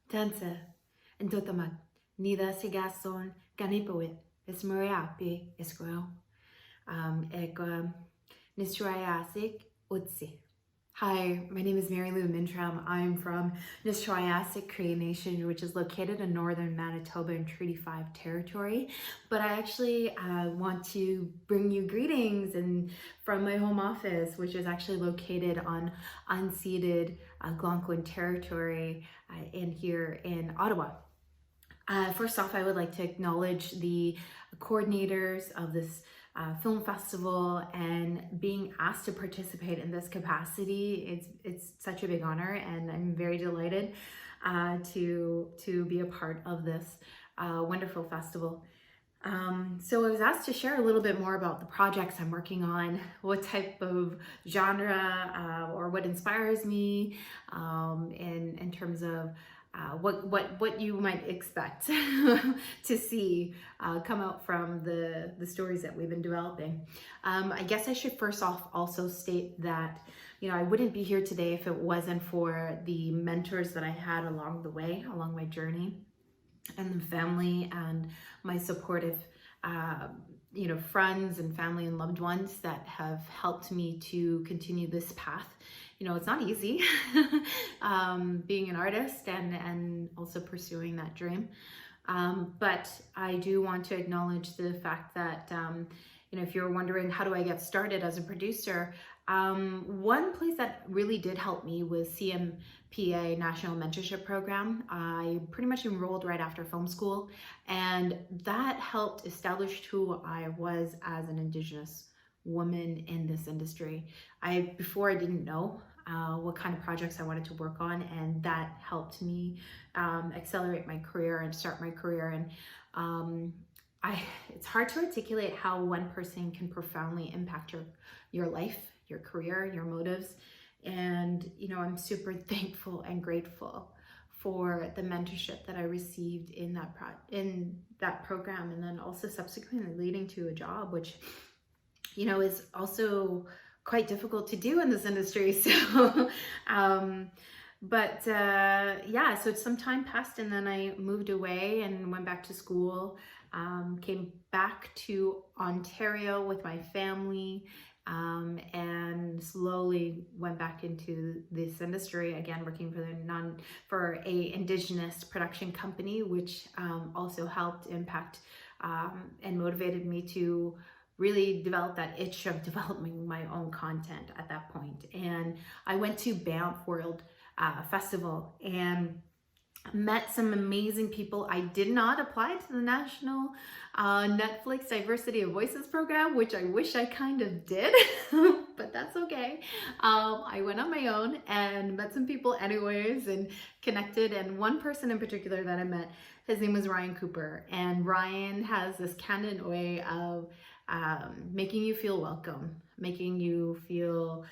Tansa, and Totamat, Nida Sigason, Ganipawit, Ismuriapi, Isquel, Eka, Nistrayasik, Utsi. Hi, my name is Lou Mintram. I'm from Nisquamish Cree Nation, which is located in northern Manitoba in Treaty 5 territory. But I actually want to bring you greetings from my home office, which is actually located on unceded Algonquin territory here in Ottawa. First off, I would like to acknowledge the coordinators of this film festival, and being asked to participate in this capacity. It's such a big honor, and I'm very delighted to be a part of this wonderful festival. So I was asked to share a little bit more about the projects I'm working on, what type of genre or what inspires me in terms of what you might expect to see come out from the stories that we've been developing. I guess I should first off also state that, you know, I wouldn't be here today if it wasn't for the mentors that I had along the way, along my journey, and the family and my supportive you know, friends and family and loved ones that have helped me to continue this path. You know, it's not easy being an artist and also pursuing that dream. But I do want to acknowledge the fact that, you know, if you're wondering, how do I get started as a producer? One place that really did help me was CMPA National Mentorship Program. I pretty much enrolled right after film school, and that helped establish who I was as an Indigenous woman in this industry. Before I didn't know what kind of projects I wanted to work on, and that helped me accelerate my career and start my career. And it's hard to articulate how one person can profoundly impact your life, your career, your motives. And, you know, I'm super thankful and grateful for the mentorship that I received in that program, and then also subsequently leading to a job, which, you know, is also quite difficult to do in this industry. So, yeah, so some time passed, and then I moved away and went back to school, came back to Ontario with my family, and slowly went back into this industry again, working for a Indigenous production company, which also helped impact and motivated me to really develop that itch of developing my own content at that point. And I went to Banff World Festival and met some amazing people. I did not apply to the National Netflix Diversity of Voices program, which I wish I kind of did, but that's okay. I went on my own and met some people anyways and connected. And one person in particular that I met, his name was Ryan Cooper. And Ryan has this candid way of making you feel welcome, making you feel,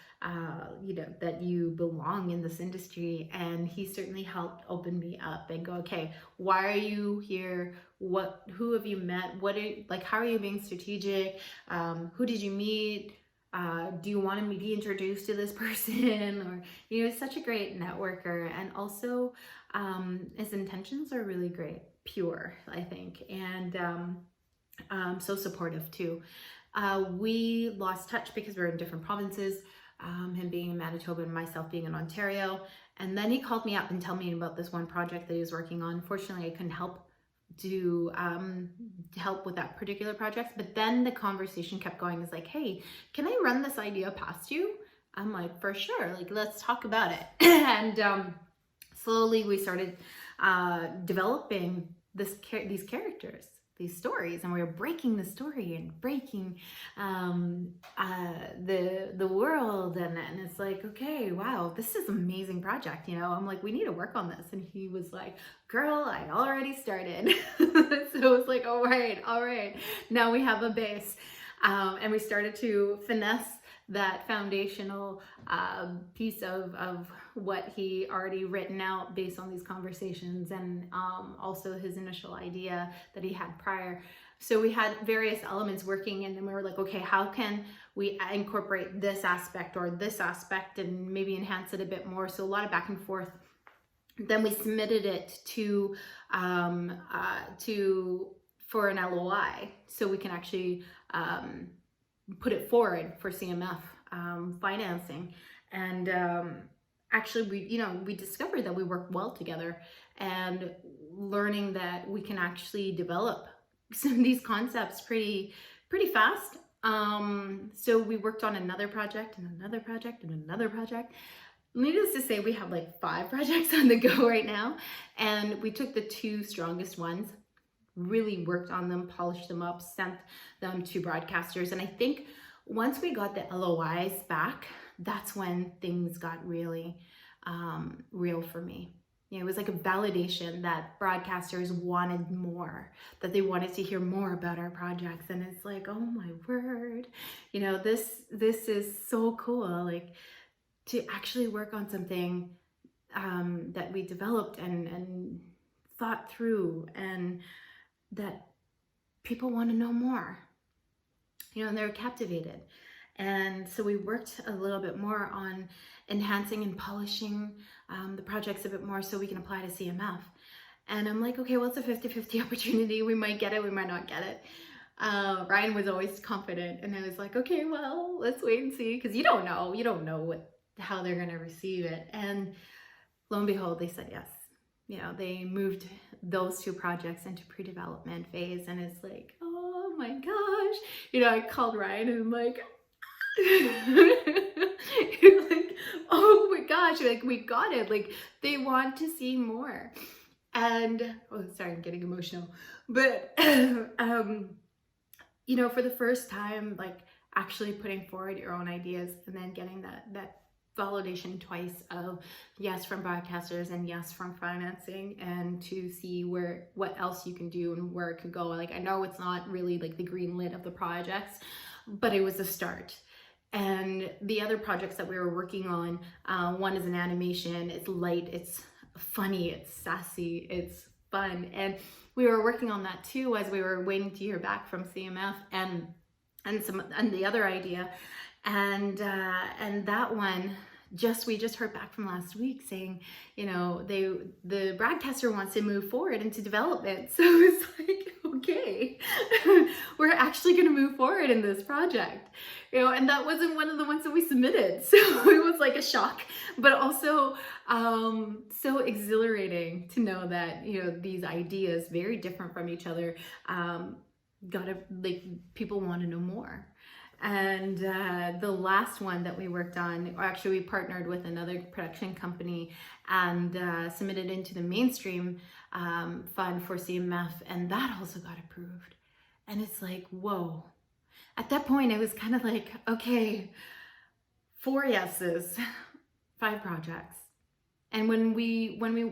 you know, that you belong in this industry. And he certainly helped open me up and go, okay, why are you here? Who have you met? How are you being strategic? Who did you meet? Do you want to be introduced to this person? Or, you know, such a great networker. And also, his intentions are really great, pure, I think. And, so supportive too. We lost touch because we were in different provinces, him being in Manitoba and myself being in Ontario. And then he called me up and told me about this one project that he was working on. Fortunately, I couldn't help to help with that particular project. But then the conversation kept going. It's like, hey, can I run this idea past you? I'm like, for sure. Like, let's talk about it. And slowly we started developing these characters, these stories, and we were breaking the story and breaking the world, and it's like, okay, wow, this is an amazing project, you know. I'm like, we need to work on this. And he was like, girl, I already started. So it was like, all right, now we have a base. And we started to finesse that foundational piece of what he already written out based on these conversations, and also his initial idea that he had prior. So we had various elements working, and then we were like, okay, how can we incorporate this aspect or this aspect and maybe enhance it a bit more? So a lot of back and forth then we submitted it to for an LOI, so we can actually put it forward for CMF financing. And actually, we discovered that we work well together, and learning that we can actually develop some of these concepts pretty fast. So we worked on another project and another project and another project. Needless to say, we have like 5 projects on the go right now, and we took the 2 strongest ones, really worked on them, polished them up, sent them to broadcasters. And I think once we got the LOIs back, that's when things got really real for me. It was like a validation that broadcasters wanted more, that they wanted to hear more about our projects. And it's like, oh my word, this is so cool, like to actually work on something that we developed and thought through, and that people want to know more, and they're captivated. And so we worked a little bit more on enhancing and polishing the projects a bit more so we can apply to CMF. And I'm like, okay, well, it's a 50-50 opportunity. We might get it, we might not get it. Ryan was always confident, and I was like, okay, well, let's wait and see, because you don't know how they're going to receive it. And lo and behold, they said yes. They moved those 2 projects into pre-development phase, and it's like, oh my gosh. I called Ryan and I'm like, like, oh my gosh, like, we got it. Like, they want to see more. And oh, sorry, I'm getting emotional. But for the first time, like actually putting forward your own ideas and then getting that validation twice of yes from broadcasters and yes from financing, and to see what else you can do and where it could go. Like, I know it's not really like the green lit of the projects, but it was a start. And the other projects that we were working on, one is an animation. It's light, it's funny, it's sassy, it's fun. And we were working on that too as we were waiting to hear back from CMF and the other idea. And that one, we just heard back from last week saying, the broadcaster wants to move forward into development. So it's like, okay, we're actually going to move forward in this project, and that wasn't one of the ones that we submitted. So it was like a shock, but also so exhilarating to know that, these ideas, very different from each other, people want to know more. And the last one that we worked on, or actually we partnered with another production company and submitted into the mainstream fund for CMF, and that also got approved. And it's like, whoa. At that point, it was kind of like, okay, 4 yeses, 5 projects. And when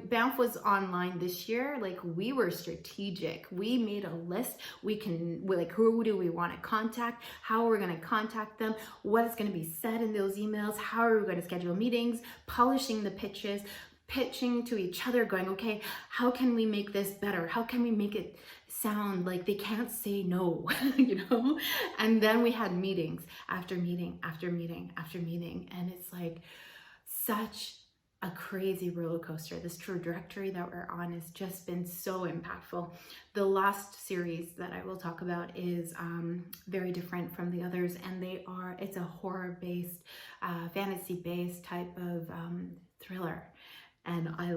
Banff was online this year, like, we were strategic. We made a list. Who do we want to contact? How are we going to contact them? What is going to be said in those emails? How are we going to schedule meetings? Polishing the pitches, pitching to each other, going, okay, how can we make this better? How can we make it sound like they can't say no, And then we had meetings after meeting after meeting after meeting. And it's like such a crazy roller coaster. This trajectory that we're on has just been so impactful. The last series that I will talk about is very different from the others, and it's a horror-based, fantasy-based type of thriller, and I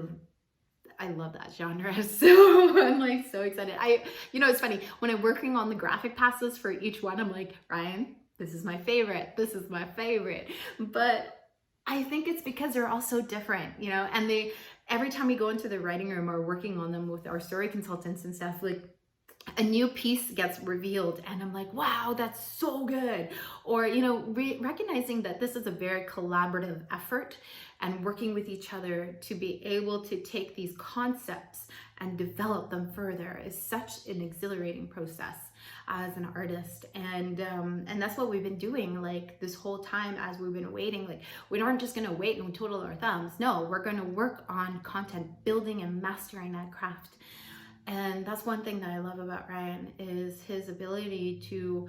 love that genre. So I'm like so excited. It's funny, when I'm working on the graphic passes for each one, I'm like, Ryan, this is my favorite. This is my favorite. But I think it's because they're all so different, and every time we go into the writing room or working on them with our story consultants and stuff, like a new piece gets revealed and I'm like, wow, that's so good. Or, recognizing that this is a very collaborative effort and working with each other to be able to take these concepts and develop them further is such an exhilarating process as an artist. And that's what we've been doing, like, this whole time as we've been waiting. Like, we aren't just going to wait and twiddle our thumbs. No, we're going to work on content, building and mastering that craft. And that's one thing that I love about Ryan, is his ability to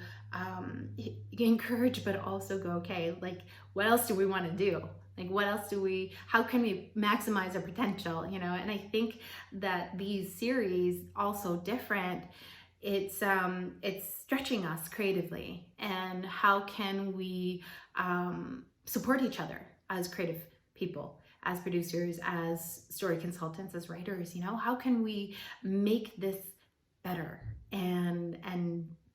encourage, but also go, okay, like, what else do we want to do? Like, what else how can we maximize our potential, you know? And I think that these series, also different, it's stretching us creatively. And how can we support each other as creative people, as producers, as story consultants, as writers, you know? How can we make this better and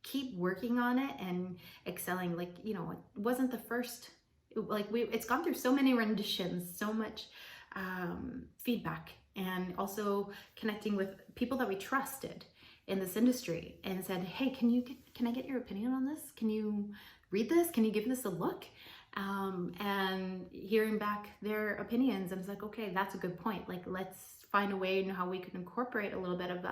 keep working on it and excelling? Like, you know, it wasn't the first, like it's gone through so many renditions, so much feedback, and also connecting with people that we trusted in this industry and said, hey, can I get your opinion on this? Can you read this? Can you give this a look? And hearing back their opinions, and it's like, okay, that's a good point. Like, let's find a way and how we can incorporate a little bit of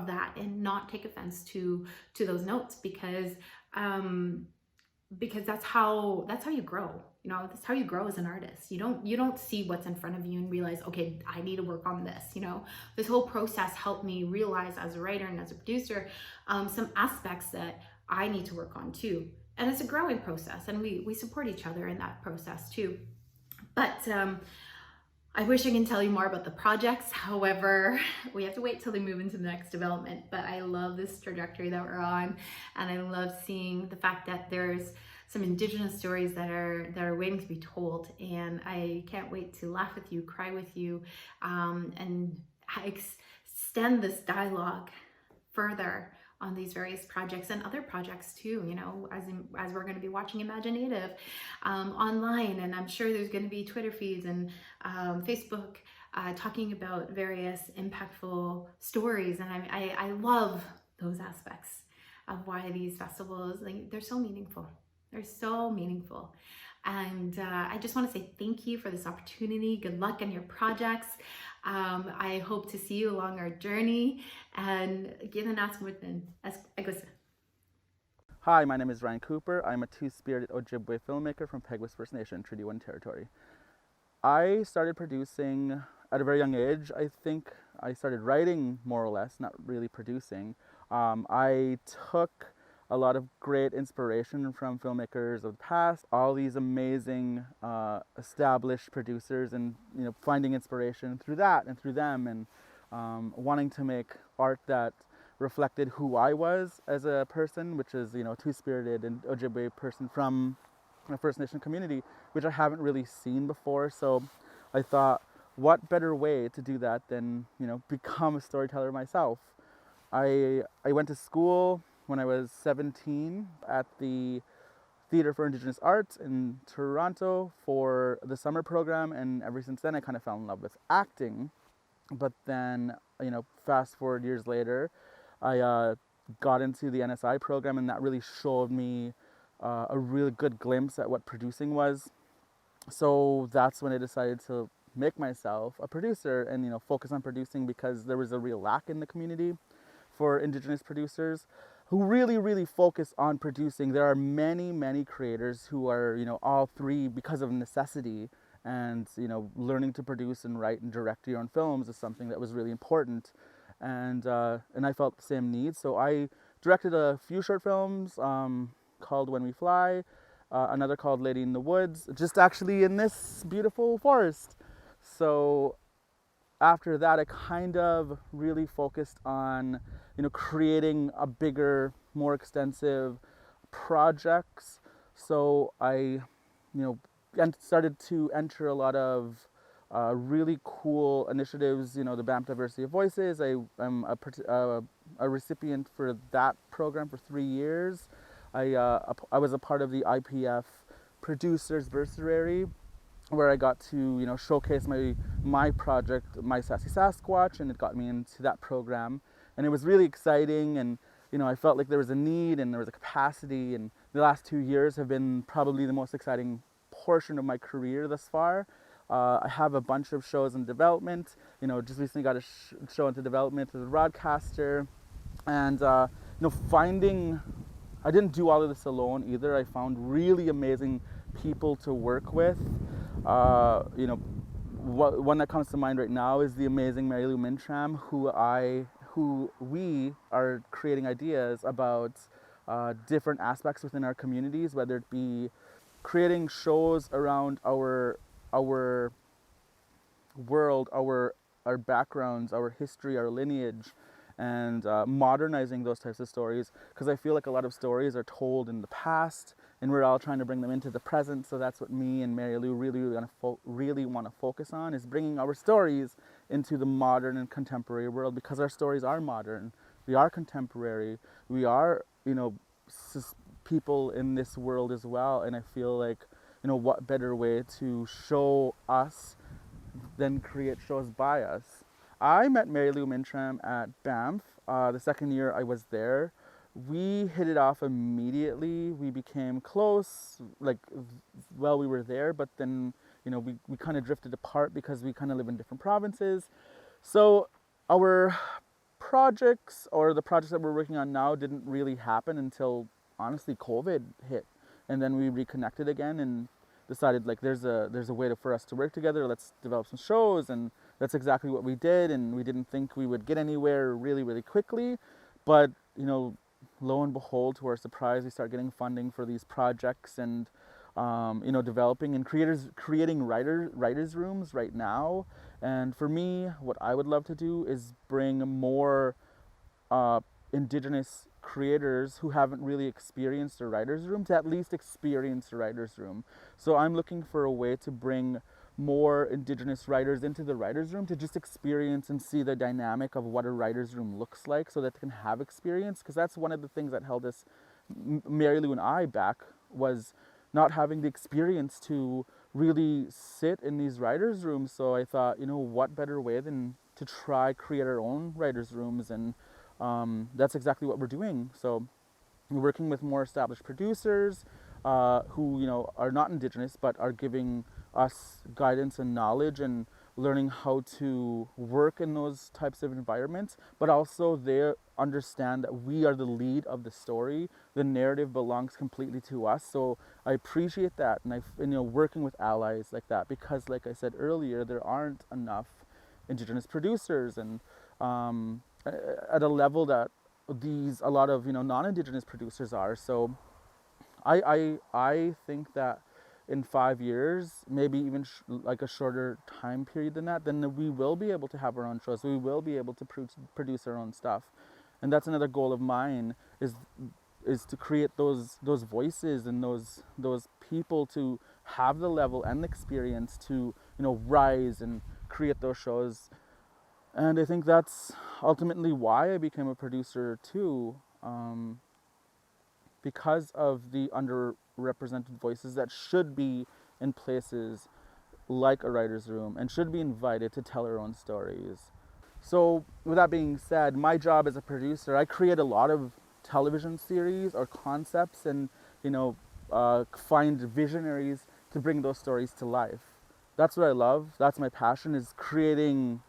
that and not take offense to those notes, because that's how you grow. You know, that's how you grow as an artist. You don't see what's in front of you and realize, okay, I need to work on this. You know, this whole process helped me realize as a writer and as a producer some aspects that I need to work on too. And it's a growing process, and we support each other in that process too. But I wish I can tell you more about the projects. However, we have to wait till they move into the next development. But I love this trajectory that we're on, and I love seeing the fact that there's some Indigenous stories that are waiting to be told. And I can't wait to laugh with you, cry with you, and extend this dialogue further on these various projects and other projects too, you know, as we're going to be watching imagineNATIVE online, and I'm sure there's going to be Twitter feeds and Facebook talking about various impactful stories. And I love those aspects of why these festivals, like, they're so meaningful. They're so meaningful. And I just want to say thank you for this opportunity. Good luck on your projects. I hope to see you along our journey. And given us within Hi, my name is Ryan Cooper. I'm a two-spirited Ojibwe filmmaker from Peguis First Nation, Treaty 1 territory. I started producing at a very young age. I think I started writing more or less, not really producing. I took a lot of great inspiration from filmmakers of the past, all these amazing established producers, and finding inspiration through that and through them, and wanting to make art that reflected who I was as a person, which is a two-spirited and Ojibwe person from a First Nation community, which I haven't really seen before. So I thought, what better way to do that than become a storyteller myself. I went to school when I was 17 at the Theatre for Indigenous Arts in Toronto for the summer program, and ever since then I kind of fell in love with acting. But then, fast forward years later, I got into the NSI program, and that really showed me a really good glimpse at what producing was. So that's when I decided to make myself a producer and focus on producing, because there was a real lack in the community for Indigenous producers who really focus on producing. There are many creators who are all three because of necessity, and learning to produce and write and direct your own films is something that was really important, and I felt the same need. So I directed a few short films called When We Fly, another called Lady in the Woods, just actually in this beautiful forest. So after that, I kind of really focused on creating a bigger, more extensive projects. So I started to enter a lot of really cool initiatives. The BAMP Diversity of Voices. I'm a recipient for that program for 3 years. I was a part of the IPF Producers Bursary, where I got to showcase my project, My Sassy Sasquatch, and it got me into that program, and it was really exciting. And I felt like there was a need and there was a capacity, and the last 2 years have been probably the most exciting portion of my career thus far. I have a bunch of shows in development. Just recently got a show into development as a broadcaster, and finding, I didn't do all of this alone either. I found really amazing people to work with. One that comes to mind right now is the amazing Lou Mintram, who we are creating ideas about different aspects within our communities, whether it be creating shows around our our world, our backgrounds, our history, our lineage, and modernizing those types of stories, because I feel like a lot of stories are told in the past and we're all trying to bring them into the present. So that's what me and Mary Lou really want to focus on, is bringing our stories into the modern and contemporary world, because our stories are modern, we are contemporary, we are, people in this world as well. And I feel like, what better way to show us than create shows by us. I met Mary Lou Mintram at Banff the second year I was there. We hit it off immediately. We became close, while we were there, but then, we kind of drifted apart because we kind of live in different provinces. So our projects, or the projects that we're working on now, didn't really happen until, honestly, COVID hit. And then we reconnected again and decided there's a way for us to work together. Let's develop some shows, and that's exactly what we did. And we didn't think we would get anywhere really, really quickly, but lo and behold, to our surprise, we start getting funding for these projects, and developing and creating writers rooms right now. And for me, what I would love to do is bring more Indigenous creators who haven't really experienced a writer's room to at least experience a writer's room. So I'm looking for a way to bring more Indigenous writers into the writer's room to just experience and see the dynamic of what a writer's room looks like, so that they can have experience. Because that's one of the things that held us, Mary Lou and I, back, was not having the experience to really sit in these writer's rooms. So I thought, what better way than to try create our own writer's rooms, and that's exactly what we're doing. So we're working with more established producers who are not Indigenous, but are giving us guidance and knowledge and learning how to work in those types of environments. But also they understand that we are the lead of the story. The narrative belongs completely to us. So I appreciate that, and working with allies like that, because like I said earlier, there aren't enough Indigenous producers, and at a level that a lot of non-Indigenous producers are. So I think that in 5 years, maybe even a shorter time period than that, then we will be able to have our own shows. We will be able to produce our own stuff, and that's another goal of mine, is to create those voices and those people to have the level and the experience to rise and create those shows. And I think that's ultimately why I became a producer too, because of the underrepresented voices that should be in places like a writer's room and should be invited to tell their own stories. So with that being said, my job as a producer, I create a lot of television series or concepts, and find visionaries to bring those stories to life. That's what I love. That's my passion, is creating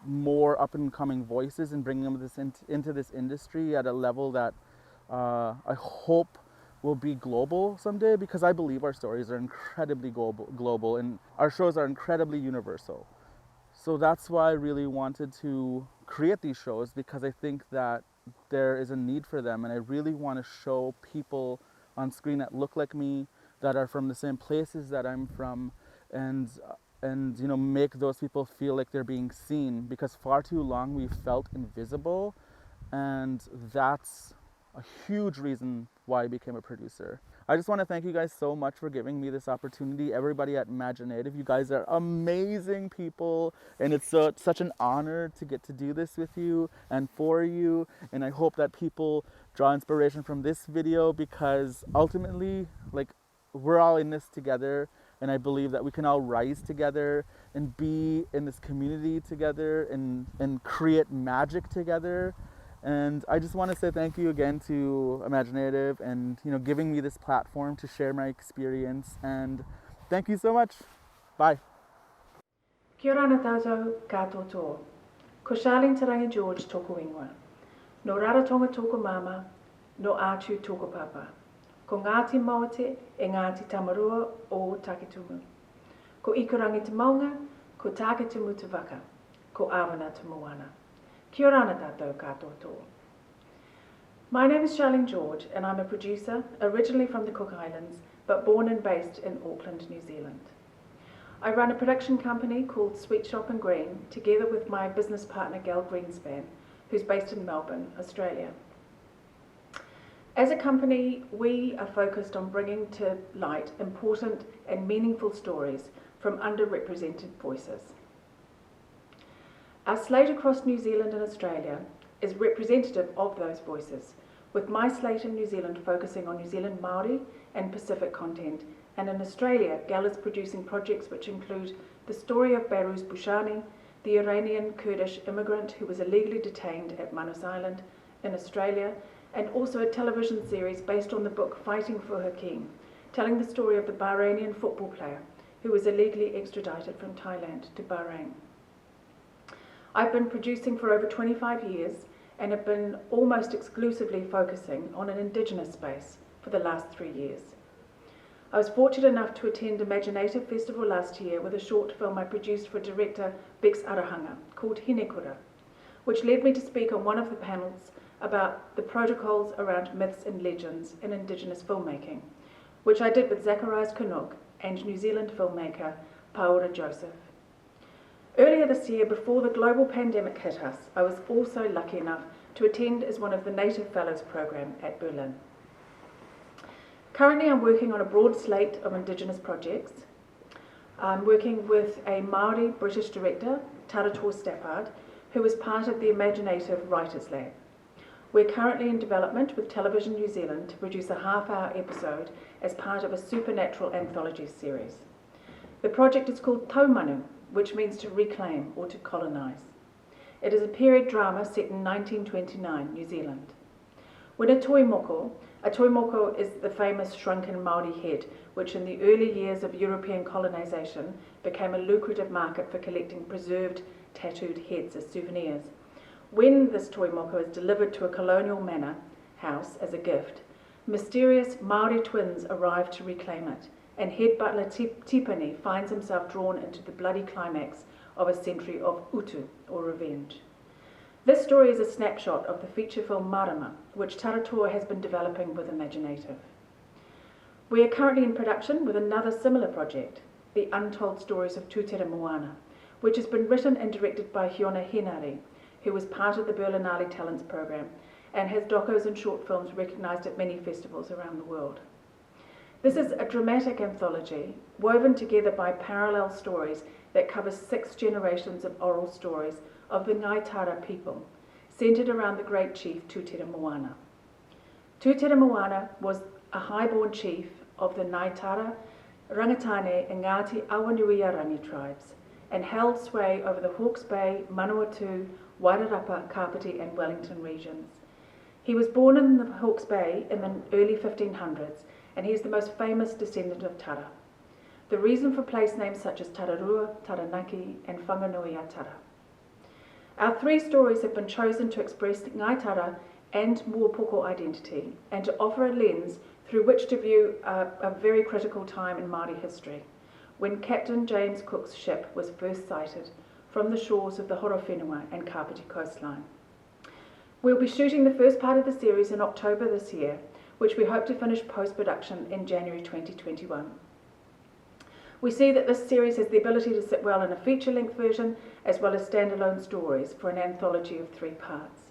more up and coming voices and bringing them into this industry at a level that I hope will be global someday, because I believe our stories are incredibly global and our shows are incredibly universal. So that's why I really wanted to create these shows, because I think that there is a need for them, and I really want to show people on screen that look like me, that are from the same places that I'm from, and make those people feel like they're being seen, because far too long we've felt invisible, and that's a huge reason why I became a producer. I just want to thank you guys so much for giving me this opportunity. Everybody at imagineNATIVE, you guys are amazing people, and it's such an honor to get to do this with you and for you. And I hope that people draw inspiration from this video, because ultimately, we're all in this together, and I believe that we can all rise together and be in this community together and create magic together. And I just want to say thank you again to imagineNATIVE, and giving me this platform to share my experience. And thank you so much. Bye. Kia ora ana tātou katoa. Ko Charlene George tōku ingoa. No Rarotonga tōku mama, no ātu tōku papa. Ko Ngāti Maote e Ngāti Tamarua o Takitumu. Ko Ikarangi te Maunga, ko Takitumu te Waka, ko Awana te Moana. Kia ora ana tātou katoa. My name is Charlene George, and I'm a producer, originally from the Cook Islands, but born and based in Auckland, New Zealand. I run a production company called Sweet Shop and Green, together with my business partner Gail Greenspan, who's based in Melbourne, Australia. As a company, we are focused on bringing to light important and meaningful stories from underrepresented voices. Our slate across New Zealand and Australia is representative of those voices, with my slate in New Zealand focusing on New Zealand Māori and Pacific content, and in Australia, Gal is producing projects which include the story of Baruch Bushani, the Iranian Kurdish immigrant who was illegally detained at Manus Island in Australia, and also a television series based on the book Fighting for Her King, telling the story of the Bahrainian football player who was illegally extradited from Thailand to Bahrain. I've been producing for over 25 years and have been almost exclusively focusing on an Indigenous space for the last 3 years. I was fortunate enough to attend imagineNATIVE Festival last year with a short film I produced for director Bex Arahanga called Hinekura, which led me to speak on one of the panels about the protocols around myths and legends in Indigenous filmmaking, which I did with Zacharias Canuck and New Zealand filmmaker Paora Joseph. Earlier this year, before the global pandemic hit us, I was also lucky enough to attend as one of the Native Fellows program at Berlin. Currently, I'm working on a broad slate of Indigenous projects. I'm working with a Māori British director, Tarator Stafford, who is part of the imagineNATIVE Writers Lab. We're currently in development with Television New Zealand to produce a half-hour episode as part of a supernatural anthology series. The project is called Taumanu, which means to reclaim or to colonise. It is a period drama set in 1929 New Zealand. When a toimoko is the famous shrunken Māori head, which in the early years of European colonisation became a lucrative market for collecting preserved tattooed heads as souvenirs. When this toimoko is delivered to a colonial manor house as a gift, mysterious Māori twins arrive to reclaim it, and head butler Tipani finds himself drawn into the bloody climax of a century of utu, or revenge. This story is a snapshot of the feature film Marama, which Tarator has been developing with imagineNATIVE. We are currently in production with another similar project, The Untold Stories of Tūtera Moana, which has been written and directed by Hiona Henare, who was part of the Berlinale Talents program and has docos and short films recognised at many festivals around the world. This is a dramatic anthology woven together by parallel stories that covers 6 generations of oral stories of the Ngāi Taura people, centred around the great chief Tūtera Moana. Tūtera Moana was a highborn chief of the Ngāi Taura, Rangatane and Ngāti Awanuiarangi tribes, and held sway over the Hawke's Bay, Manawatu, Wairarapa, Kapiti and Wellington regions. He was born in the Hawke's Bay in the early 1500s, and he is the most famous descendant of Tara. The reason for place names such as Tararua, Taranaki and Whanganui Tara. Our 3 stories have been chosen to express Ngāi Taura and Muapoko identity, and to offer a lens through which to view a very critical time in Māori history, when Captain James Cook's ship was first sighted from the shores of the Horowhenua and Kapiti coastline. We'll be shooting the first part of the series in October this year, which we hope to finish post-production in January 2021. We see that this series has the ability to sit well in a feature-length version as well as standalone stories for an anthology of 3 parts.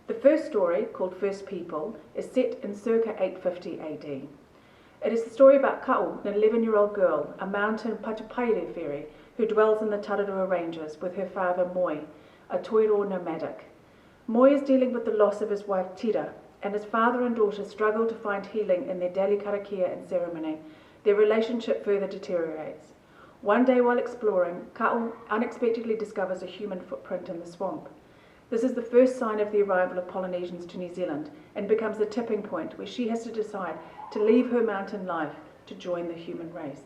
The first story, called First People, is set in circa 850 AD. It is the story about Ka'u, an 11-year-old girl, a mountain Patupaire fairy who dwells in the Tararua Ranges with her father Moi, a Toiro nomadic. Moi is dealing with the loss of his wife Tira, and his father and daughter struggle to find healing in their daily karakia and ceremony. Their relationship further deteriorates. One day while exploring, Ka'u unexpectedly discovers a human footprint in the swamp. This is the first sign of the arrival of Polynesians to New Zealand and becomes the tipping point where she has to decide to leave her mountain life to join the human race.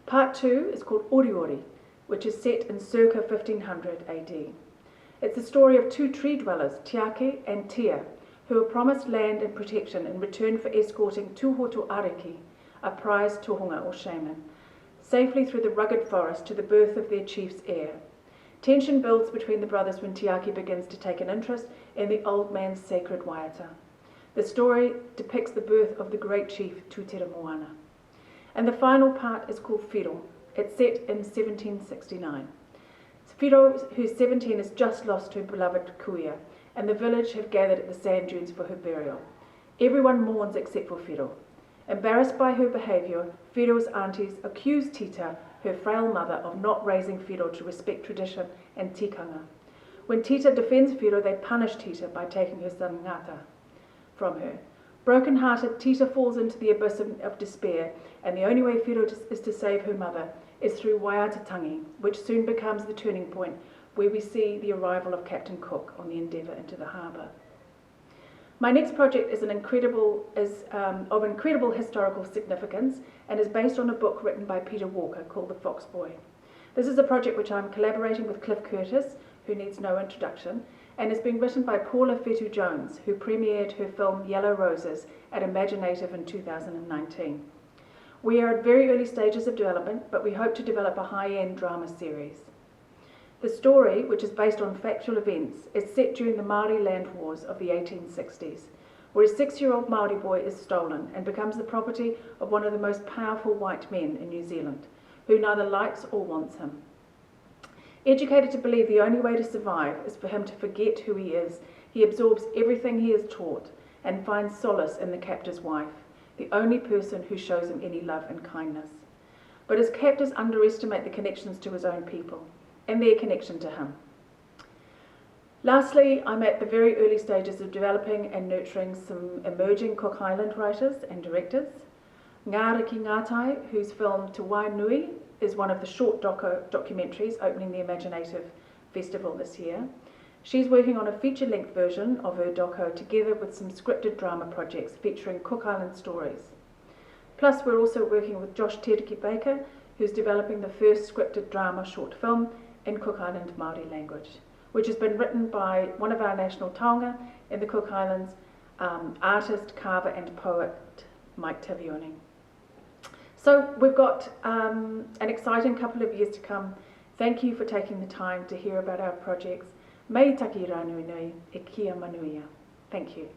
Part 2 is called Oriori, which is set in circa 1500 AD. It's the story of 2 tree dwellers, Tiake and Tia, who are promised land and protection in return for escorting Tūhoto Ariki, a prize tohunga or shaman, safely through the rugged forest to the birth of their chief's heir. Tension builds between the brothers when Tiake begins to take an interest in the old man's sacred waiata. The story depicts the birth of the great chief Tūtera Moana. And the final part is called Whiro, It's set in 1769. Whiro, who's 17, has just lost her beloved kuia, and the village have gathered at the sand dunes for her burial. Everyone mourns except for Whiro. Embarrassed by her behaviour, Whiro's aunties accuse Tita, her frail mother, of not raising Whiro to respect tradition and tikanga. When Tita defends Whiro, they punish Tita by taking her son Ngata from her. Broken-hearted, Tita falls into the abyss of despair, and the only way Whiro is to save her mother is through Waiatatangi, which soon becomes the turning point where we see the arrival of Captain Cook on the Endeavour into the harbour. My next project is of incredible historical significance and is based on a book written by Peter Walker called The Fox Boy. This is a project which I'm collaborating with Cliff Curtis, who needs no introduction, and is being written by Paula Fetu-Jones, who premiered her film Yellow Roses at imagineNATIVE in 2019. We are at very early stages of development, but we hope to develop a high-end drama series. The story, which is based on factual events, is set during the Māori land wars of the 1860s, where a 6-year-old Māori boy is stolen and becomes the property of one of the most powerful white men in New Zealand, who neither likes or wants him. Educated to believe the only way to survive is for him to forget who he is, he absorbs everything he is taught and finds solace in the captor's wife, the only person who shows him any love and kindness. But his captors underestimate the connections to his own people and their connection to him. Lastly, I'm at the very early stages of developing and nurturing some emerging Cook Island writers and directors. Ngara Kingatai, whose film Te Wai Nui is one of the short documentaries opening the imagineNATIVE Festival this year. She's working on a feature-length version of her doco together with some scripted drama projects featuring Cook Island stories. Plus, we're also working with Josh Tereki Baker, who's developing the first scripted drama short film in Cook Island Māori language, which has been written by one of our national taonga in the Cook Islands, artist, carver and poet Mike Tavioni. So we've got an exciting couple of years to come. Thank you for taking the time to hear about our projects. Mei taki rā nui nui, e kia manuia. Thank you.